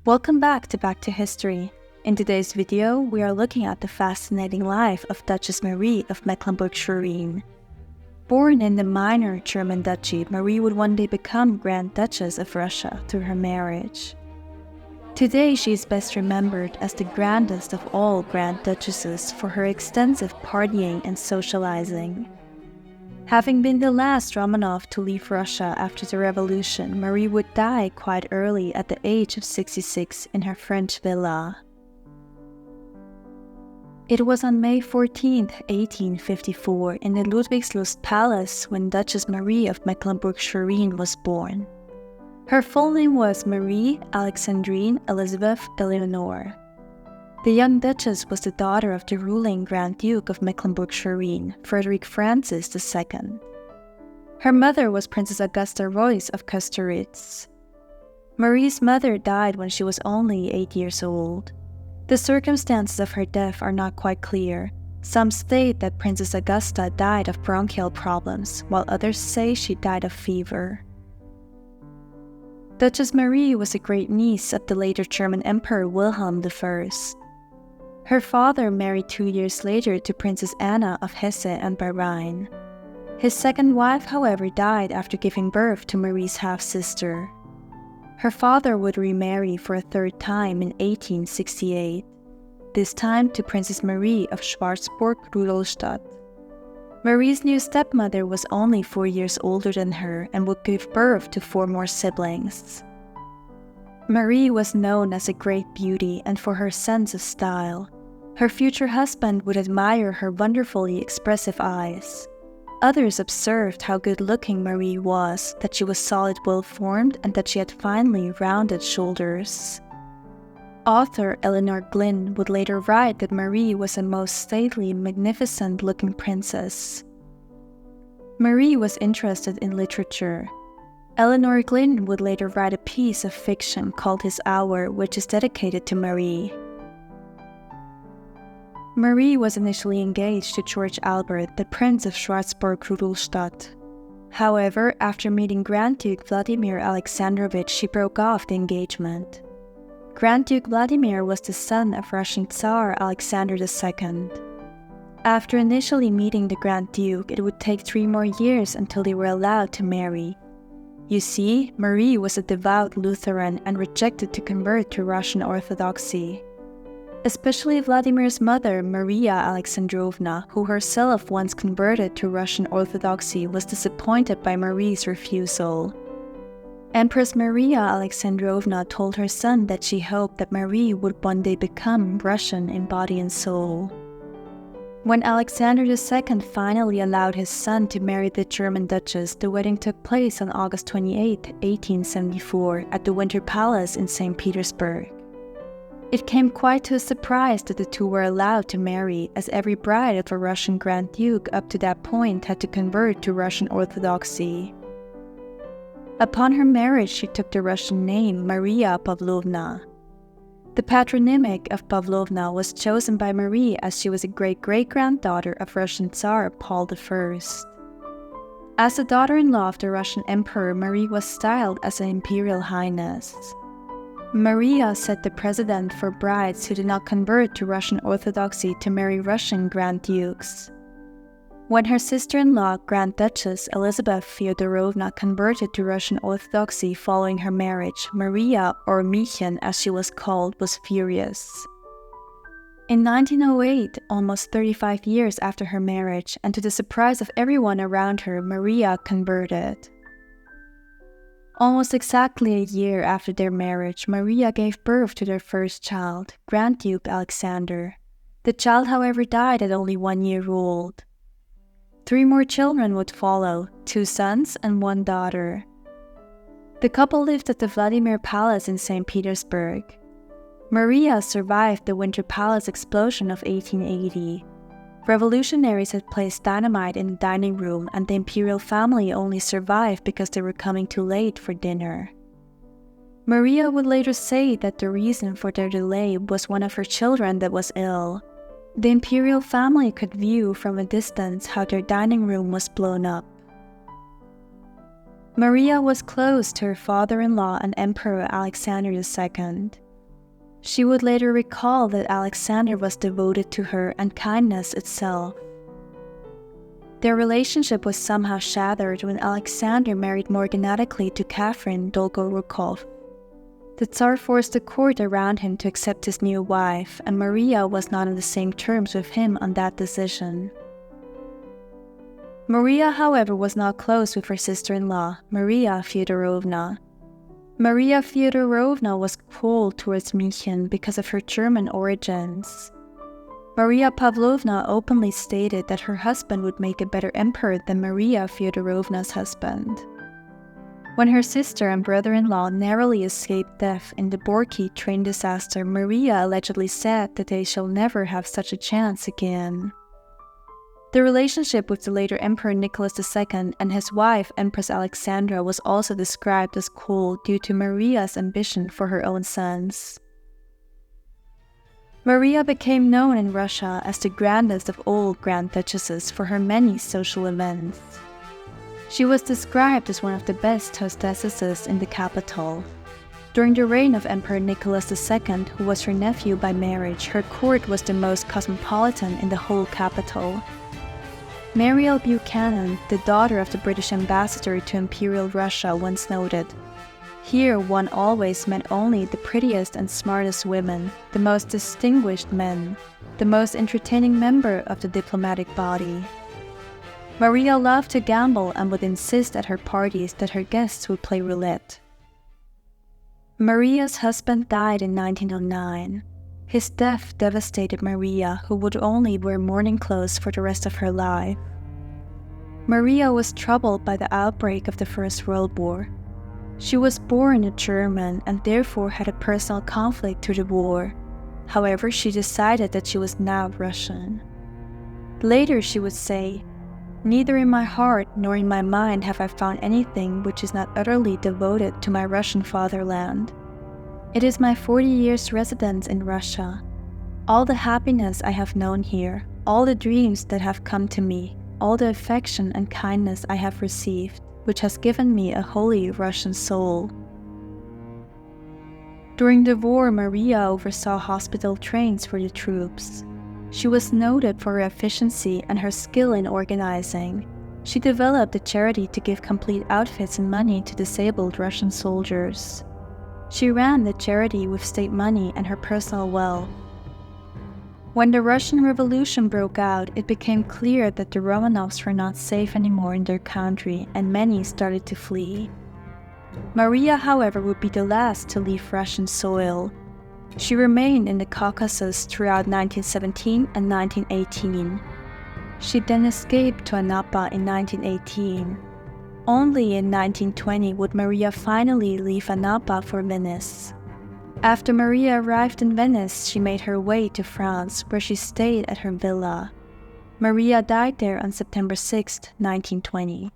Welcome back to History. In today's video, we are looking at the fascinating life of Duchess Marie of Mecklenburg-Schwerin. Born in the minor German Duchy, Marie would one day become Grand Duchess of Russia through her marriage. Today, she is best remembered as the grandest of all Grand Duchesses for her extensive partying and socializing. Having been the last Romanov to leave Russia after the revolution, Marie would die quite early at the age of 66 in her French villa. It was on May 14, 1854, in the Ludwigslust Palace when Duchess Marie of Mecklenburg-Schwerin was born. Her full name was Marie Alexandrine Elizabeth Eleanor. The young Duchess was the daughter of the ruling Grand Duke of Mecklenburg-Schwerin, Frederick Francis II. Her mother was Princess Augusta Royce of Kösteritz. Marie's mother died when she was only 8 years old. The circumstances of her death are not quite clear. Some state that Princess Augusta died of bronchial problems, while others say she died of fever. Duchess Marie was a great-niece of the later German Emperor Wilhelm I. Her father married 2 years later to Princess Anna of Hesse and Bahrain. His second wife, however, died after giving birth to Marie's half-sister. Her father would remarry for a third time in 1868, this time to Princess Marie of Schwarzburg-Rudolstadt. Marie's new stepmother was only 4 years older than her and would give birth to 4 more siblings. Marie was known as a great beauty and for her sense of style. Her future husband would admire her wonderfully expressive eyes. Others observed how good-looking Marie was, that she was solid, well-formed, and that she had finely rounded shoulders. Author Eleanor Glynn would later write that Marie was a most stately, magnificent-looking princess. Marie was interested in literature. Eleanor Glynn would later write a piece of fiction called His Hour, which is dedicated to Marie. Marie was initially engaged to George Albert, the Prince of Schwarzburg-Rudolstadt. However, after meeting Grand Duke Vladimir Alexandrovich, she broke off the engagement. Grand Duke Vladimir was the son of Russian Tsar Alexander II. After initially meeting the Grand Duke, it would take 3 more years until they were allowed to marry. You see, Marie was a devout Lutheran and rejected to convert to Russian Orthodoxy. Especially Vladimir's mother, Maria Alexandrovna, who herself once converted to Russian Orthodoxy, was disappointed by Marie's refusal. Empress Maria Alexandrovna told her son that she hoped that Marie would one day become Russian in body and soul. When Alexander II finally allowed his son to marry the German Duchess, the wedding took place on August 28, 1874, at the Winter Palace in St. Petersburg. It came quite to a surprise that the two were allowed to marry, as every bride of a Russian Grand Duke up to that point had to convert to Russian Orthodoxy. Upon her marriage, she took the Russian name Maria Pavlovna. The patronymic of Pavlovna was chosen by Marie as she was a great-great-granddaughter of Russian Tsar Paul I. As the daughter-in-law of the Russian Emperor, Marie was styled as an Imperial Highness. Maria set the precedent for brides who did not convert to Russian Orthodoxy to marry Russian Grand Dukes. When her sister-in-law, Grand Duchess Elizabeth Fyodorovna, converted to Russian Orthodoxy following her marriage, Maria, or Michen as she was called, was furious. In 1908, almost 35 years after her marriage, and to the surprise of everyone around her, Maria converted. Almost exactly a year after their marriage, Maria gave birth to their first child, Grand Duke Alexander. The child, however, died at only 1 year old. 3 more children would follow, 2 sons and 1 daughter. The couple lived at the Vladimir Palace in St. Petersburg. Maria survived the Winter Palace explosion of 1880. Revolutionaries had placed dynamite in the dining room, and the imperial family only survived because they were coming too late for dinner. Maria would later say that the reason for their delay was one of her children that was ill. The imperial family could view from a distance how their dining room was blown up. Maria was close to her father-in-law and Emperor Alexander II. She would later recall that Alexander was devoted to her and kindness itself. Their relationship was somehow shattered when Alexander married morganatically to Catherine Dolgorukov. The Tsar forced the court around him to accept his new wife, and Maria was not on the same terms with him on that decision. Maria, however, was not close with her sister-in-law, Maria Fyodorovna. Maria Fyodorovna was cold towards München because of her German origins. Maria Pavlovna openly stated that her husband would make a better emperor than Maria Fyodorovna's husband. When her sister and brother-in-law narrowly escaped death in the Borky train disaster, Maria allegedly said that they shall never have such a chance again. The relationship with the later Emperor Nicholas II and his wife Empress Alexandra was also described as cold due to Maria's ambition for her own sons. Maria became known in Russia as the grandest of all Grand Duchesses for her many social events. She was described as one of the best hostesses in the capital. During the reign of Emperor Nicholas II, who was her nephew by marriage, her court was the most cosmopolitan in the whole capital. Mariel Buchanan, the daughter of the British ambassador to Imperial Russia, once noted, "Here one always met only the prettiest and smartest women, the most distinguished men, the most entertaining member of the diplomatic body." Maria loved to gamble and would insist at her parties that her guests would play roulette. Maria's husband died in 1909. His death devastated Maria, who would only wear mourning clothes for the rest of her life. Maria was troubled by the outbreak of the First World War. She was born a German and therefore had a personal conflict to the war. However, she decided that she was now Russian. Later she would say, "Neither in my heart nor in my mind have I found anything which is not utterly devoted to my Russian fatherland. It is my 40 years' residence in Russia. All the happiness I have known here, all the dreams that have come to me, all the affection and kindness I have received, which has given me a wholly Russian soul." During the war, Maria oversaw hospital trains for the troops. She was noted for her efficiency and her skill in organizing. She developed a charity to give complete outfits and money to disabled Russian soldiers. She ran the charity with state money and her personal wealth. When the Russian Revolution broke out, it became clear that the Romanovs were not safe anymore in their country, and many started to flee. Maria, however, would be the last to leave Russian soil. She remained in the Caucasus throughout 1917 and 1918. She then escaped to Anapa in 1918. Only in 1920 would Maria finally leave Anapa for Venice. After Maria arrived in Venice, she made her way to France, where she stayed at her villa. Maria died there on September 6, 1920.